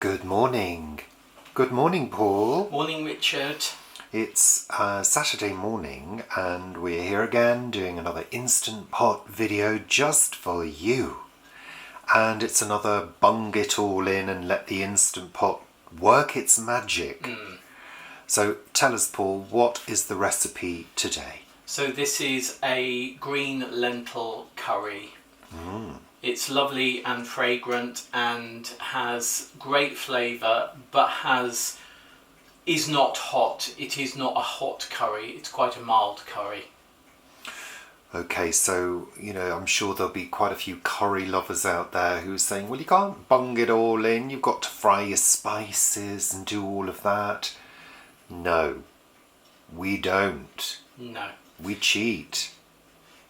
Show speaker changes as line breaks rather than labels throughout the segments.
Good morning. Good morning, Paul.
Morning, Richard.
It's Saturday morning and we're here again doing another Instant Pot video just for you. And it's another bung it all in and let the Instant Pot work its magic. So tell us, Paul, what is the recipe today?
So this is a green lentil curry. It's lovely and fragrant and has great flavour, but is not hot. It is not a hot curry. It's quite a mild curry.
Okay, so, I'm sure there'll be quite a few curry lovers out there who are saying, well, you can't bung it all in. You've got to fry your spices and do all of that. No, we don't.
No.
We cheat.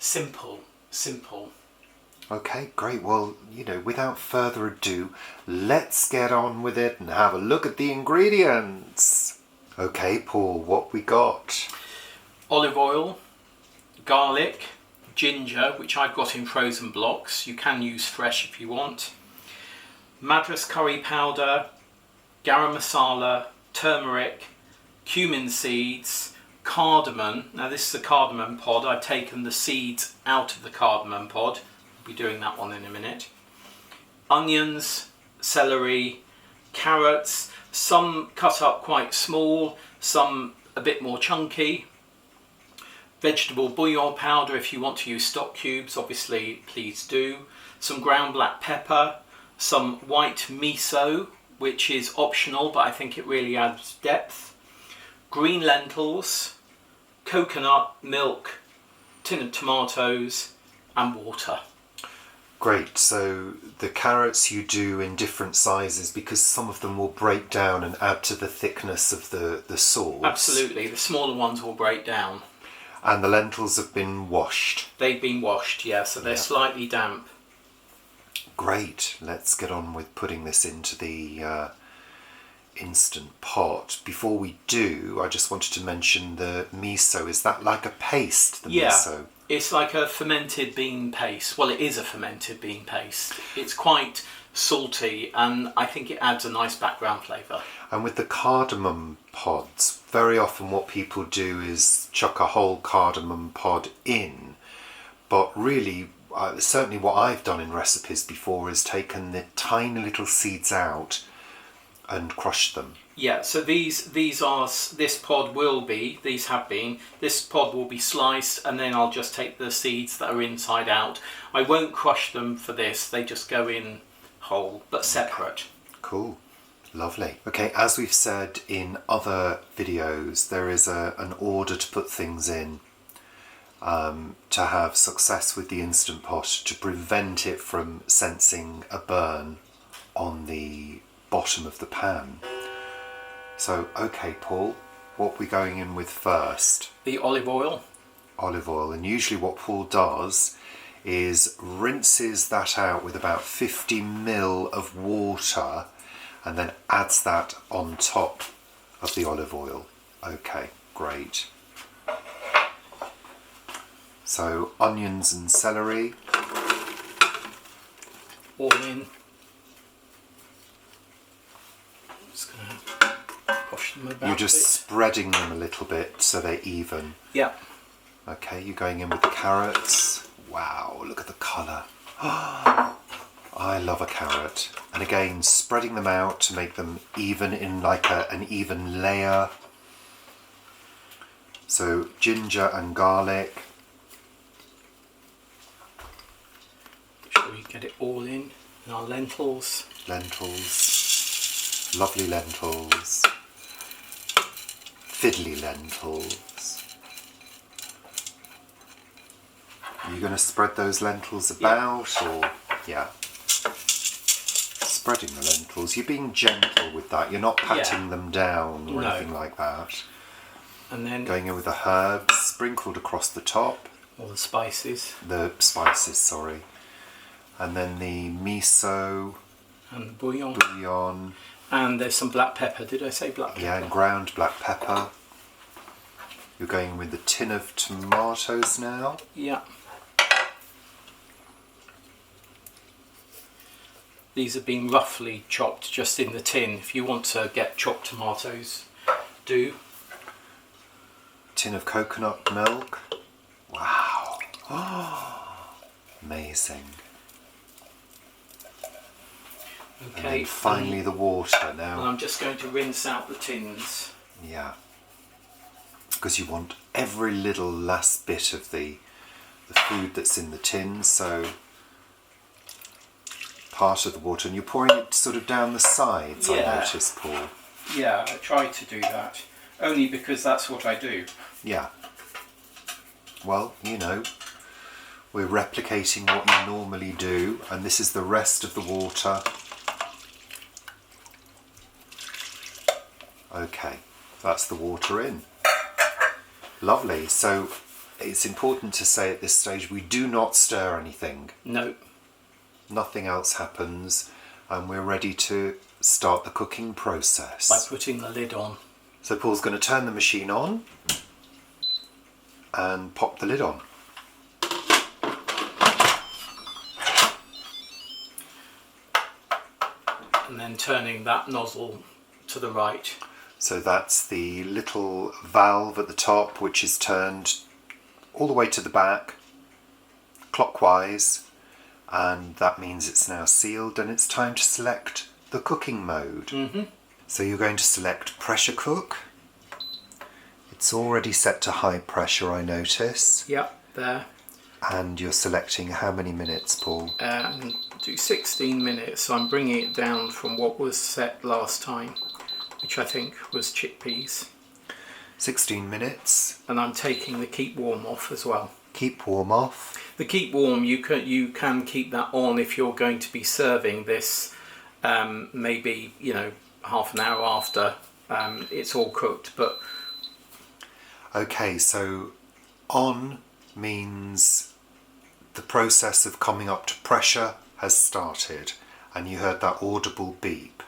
Simple.
Okay, great. Well, without further ado, let's get on with it and have a look at the ingredients. Okay, Paul, what we got?
Olive oil, garlic, ginger, which I've got in frozen blocks. You can use fresh if you want. Madras curry powder, Garam Masala, turmeric, cumin seeds, cardamom. Now this is the cardamom pod. I've taken the seeds out of the cardamom pod. We'll be doing that one in a minute. Onions, celery, carrots, some cut up quite small, some a bit more chunky. Vegetable bouillon powder if you want to use stock cubes, obviously please do. Some ground black pepper, some white miso, which is optional but I think it really adds depth. Green lentils, coconut milk, tin of tomatoes and water.
Great, so the carrots you do in different sizes because some of them will break down and add to the thickness of the sauce.
Absolutely, the smaller ones will break down.
And the lentils have been washed.
They've been washed, yeah, so they're slightly damp.
Great, let's get on with putting this into the Instant Pot. Before we do, I just wanted to mention the miso. Is that like a paste, the miso?
It's like a fermented bean paste. Well, it is a fermented bean paste. It's quite salty and I think it adds a nice background flavour.
And with the cardamom pods, very often what people do is chuck a whole cardamom pod in. But really, certainly what I've done in recipes before is taken the tiny little seeds out and crushed them.
Yeah, so this pod will be sliced and then I'll just take the seeds that are inside out. I won't crush them for this, they just go in whole, but separate.
Cool, lovely. Okay, as we've said in other videos, there is an order to put things in to have success with the Instant Pot, to prevent it from sensing a burn on the bottom of the pan. So, okay, Paul, what are we going in with first?
The olive oil.
Olive oil, and usually what Paul does is rinses that out with about 50 ml of water and then adds that on top of the olive oil. Okay, great. So, onions and celery.
All in. Just going to push them about.
You're just spreading them a little bit so they're even.
Yeah.
Okay, you're going in with the carrots. Wow, look at the colour. I love a carrot. And again, spreading them out to make them even in like an even layer. So ginger and garlic.
Make sure we get it all in. And our lentils.
Lentils. Lovely lentils. Fiddly lentils. Are you going to spread those lentils about, or yeah? Spreading the lentils. You're being gentle with that. You're not patting them down or anything like that.
And then
going in with the herbs sprinkled across the top.
All the spices.
The spices, sorry. And then the miso.
And the bouillon.
Bouillon.
And there's some black pepper. Did I say black pepper?
Yeah, and ground black pepper. You're going with the tin of tomatoes now.
Yeah. These have been roughly chopped just in the tin. If you want to get chopped tomatoes, do.
Tin of coconut milk. Wow. Oh, amazing.
Okay.
And then finally the water
And
now.
I'm just going to rinse out the tins.
Yeah. Because you want every little last bit of the food that's in the tin, so part of the water, and you're pouring it sort of down the sides,
Yeah.
I noticed, Paul.
Yeah, I try to do that. Only because that's what I do.
Yeah. Well, you know, we're replicating what you normally do, and this is the rest of the water. Okay, that's the water in. Lovely. So it's important to say at this stage we do not stir anything.
No.
Nothing else happens, and we're ready to start the cooking process.
By putting the lid on.
So Paul's going to turn the machine on and pop the lid on.
And then turning that nozzle to the right.
So that's the little valve at the top, which is turned all the way to the back, clockwise, and that means it's now sealed and it's time to select the cooking mode.
Mm-hmm.
So you're going to select pressure cook. It's already set to high pressure, I notice.
Yep, there.
And you're selecting how many minutes, Paul?
Do 16 minutes. So I'm bringing it down from what was set last time, which I think was chickpeas.
16 minutes.
And I'm taking the keep warm off as well.
Keep warm off.
The keep warm, you can keep that on if you're going to be serving this maybe, you know, half an hour after it's all cooked. But
okay, so on means the process of coming up to pressure has started, and you heard that audible beep.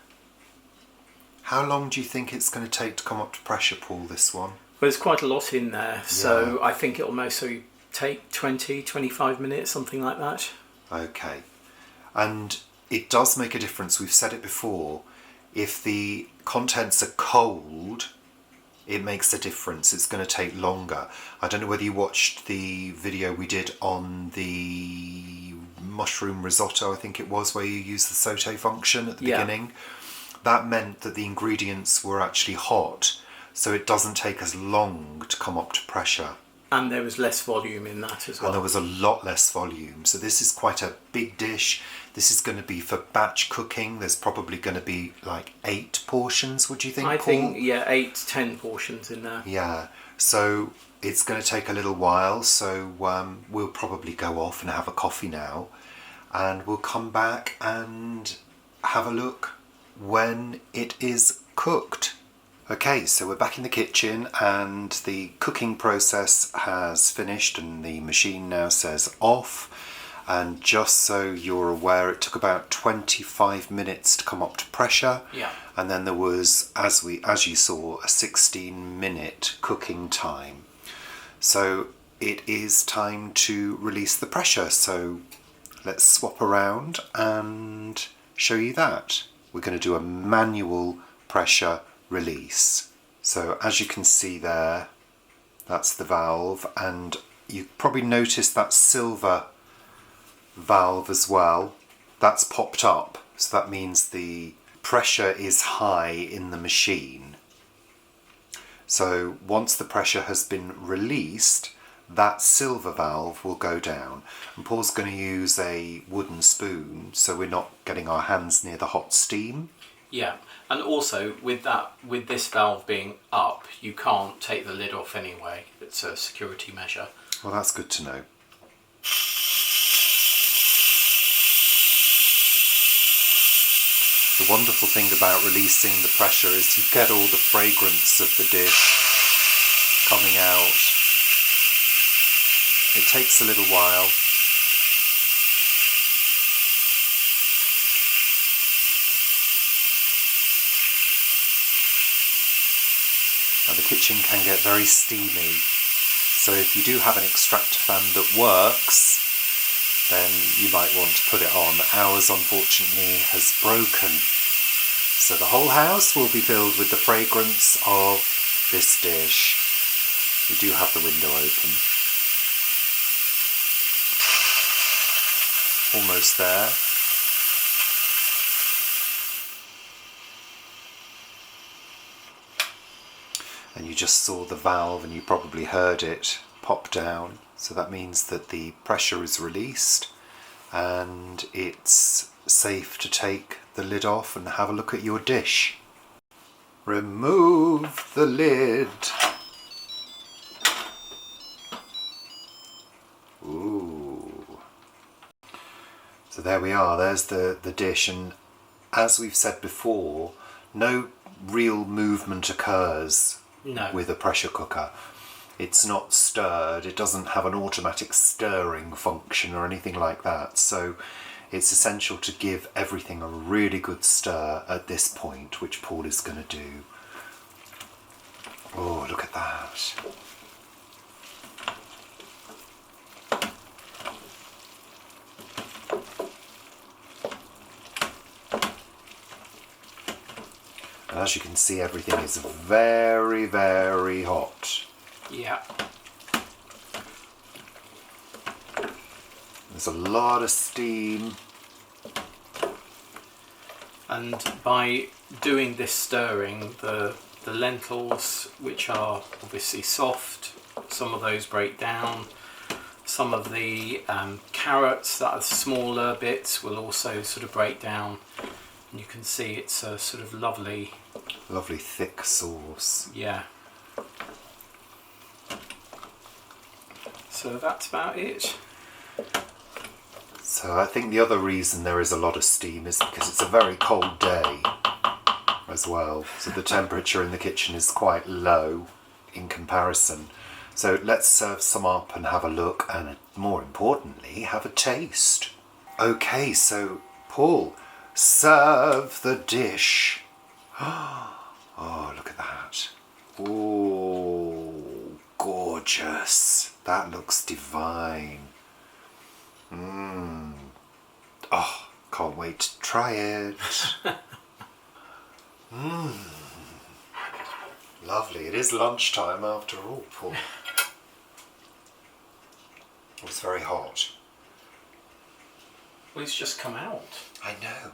How long do you think it's going to take to come up to pressure, Paul, this one?
well, there's quite a lot in there, so I think it'll mostly take 20-25 minutes, something like that.
Okay, and it does make a difference. We've said it before. If the contents are cold, it makes a difference. It's going to take longer. I don't know whether you watched the video we did on the mushroom risotto, I think it was, where you used the saute function at the beginning. That meant that the ingredients were actually hot, so it doesn't take as long to come up to pressure.
And there was less volume in that as well.
And there was a lot less volume. So this is quite a big dish. This is going to be for batch cooking. There's probably going to be like 8 portions, would you think,
I
Paul?
think, yeah, 8-10 portions in there.
Yeah. So it's going to take a little while. So we'll probably go off and have a coffee now. And we'll come back and have a look when it is cooked. Okay, so we're back in the kitchen and the cooking process has finished and the machine now says off. And just so you're aware, it took about 25 minutes to come up to pressure.
Yeah.
And then there was, as you saw, a 16-minute cooking time. So it is time to release the pressure. So let's swap around and show you that. We're going to do a manual pressure release. So as you can see there, that's the valve, and you probably noticed that silver valve as well. That's popped up, so that means the pressure is high in the machine. So once the pressure has been released, that silver valve will go down. And Paul's going to use a wooden spoon so we're not getting our hands near the hot steam.
Yeah, and also with this valve being up, you can't take the lid off anyway. It's a security measure.
Well, that's good to know. The wonderful thing about releasing the pressure is you get all the fragrance of the dish coming out. It takes a little while. And the kitchen can get very steamy. So if you do have an extractor fan that works, then you might want to put it on. Ours unfortunately has broken. So the whole house will be filled with the fragrance of this dish. We do have the window open. Almost there. And you just saw the valve and you probably heard it pop down. So that means that the pressure is released and it's safe to take the lid off and have a look at your dish. Remove the lid. Ooh. So there we are, there's the dish, and as we've said before, no real movement occurs with a pressure cooker. It's not stirred, it doesn't have an automatic stirring function or anything like that, so it's essential to give everything a really good stir at this point, which Paul is going to do. Oh, look at that. And as you can see, everything is very, very hot.
Yeah.
There's a lot of steam.
And by doing this stirring, the lentils, which are obviously soft, some of those break down. Some of the carrots that are smaller bits will also sort of break down. And you can see it's a sort of lovely
Thick sauce.
Yeah. So that's about it.
So I think the other reason there is a lot of steam is because it's a very cold day as well. So the temperature in the kitchen is quite low in comparison. So let's serve some up and have a look, and more importantly, have a taste. Okay, so Paul, serve the dish. Oh, look at that. Oh, gorgeous. That looks divine. Oh, can't wait to try it. Lovely. It is lunchtime after all, Paul. It's very hot.
Well, it's just come out.
I know.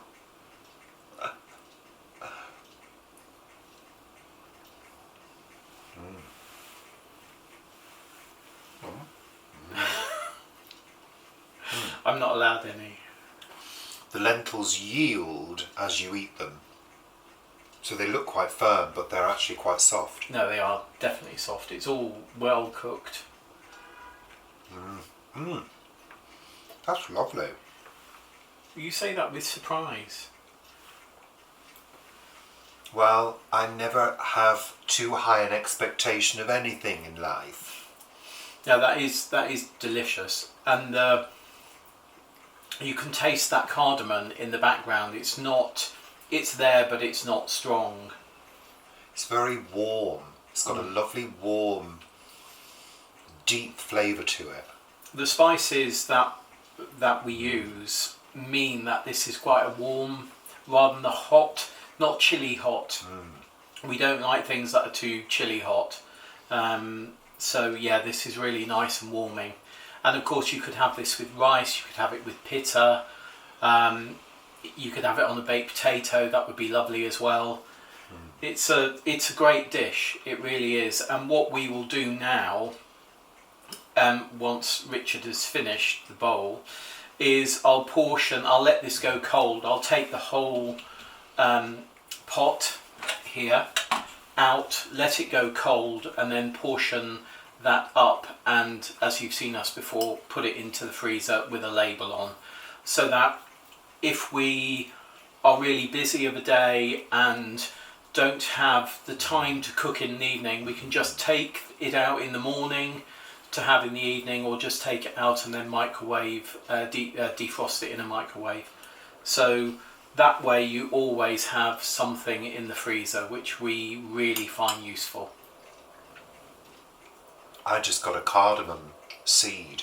I'm not allowed any.
The lentils yield as you eat them. So they look quite firm, but they're actually quite soft.
No, they are definitely soft. It's all well cooked.
That's lovely.
You say that with surprise.
Well, I never have too high an expectation of anything in life.
Now that is delicious, and you can taste that cardamom in the background. It's there, but it's not strong.
It's very warm. It's got a lovely warm, deep flavour to it.
The spices that we use mean that this is quite a warm, rather than the hot, not chilly hot. We don't like things that are too chilly hot. So yeah, this is really nice and warming. And of course you could have this with rice, you could have it with pitta, you could have it on a baked potato, that would be lovely as well. It's a great dish, it really is. And what we will do now, once Richard has finished the bowl, is I'll let this go cold. I'll take the whole pot here out, let it go cold, and then portion that up, and as you've seen us before, put it into the freezer with a label on, so that if we are really busy of a day and don't have the time to cook in the evening, we can just take it out in the morning to have in the evening, or just take it out and then microwave, defrost it in a microwave. So that way you always have something in the freezer, which we really find useful.
I just got a cardamom seed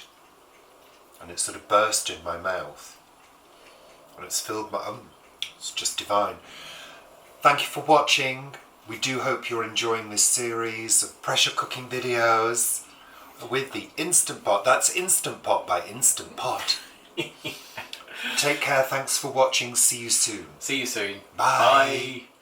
and it sort of burst in my mouth. And it's filled my... it's just divine. Thank you for watching. We do hope you're enjoying this series of pressure cooking videos with the Instant Pot. That's Instant Pot by Instant Pot. Take care, thanks for watching, see you soon.
See you soon.
Bye.
Bye.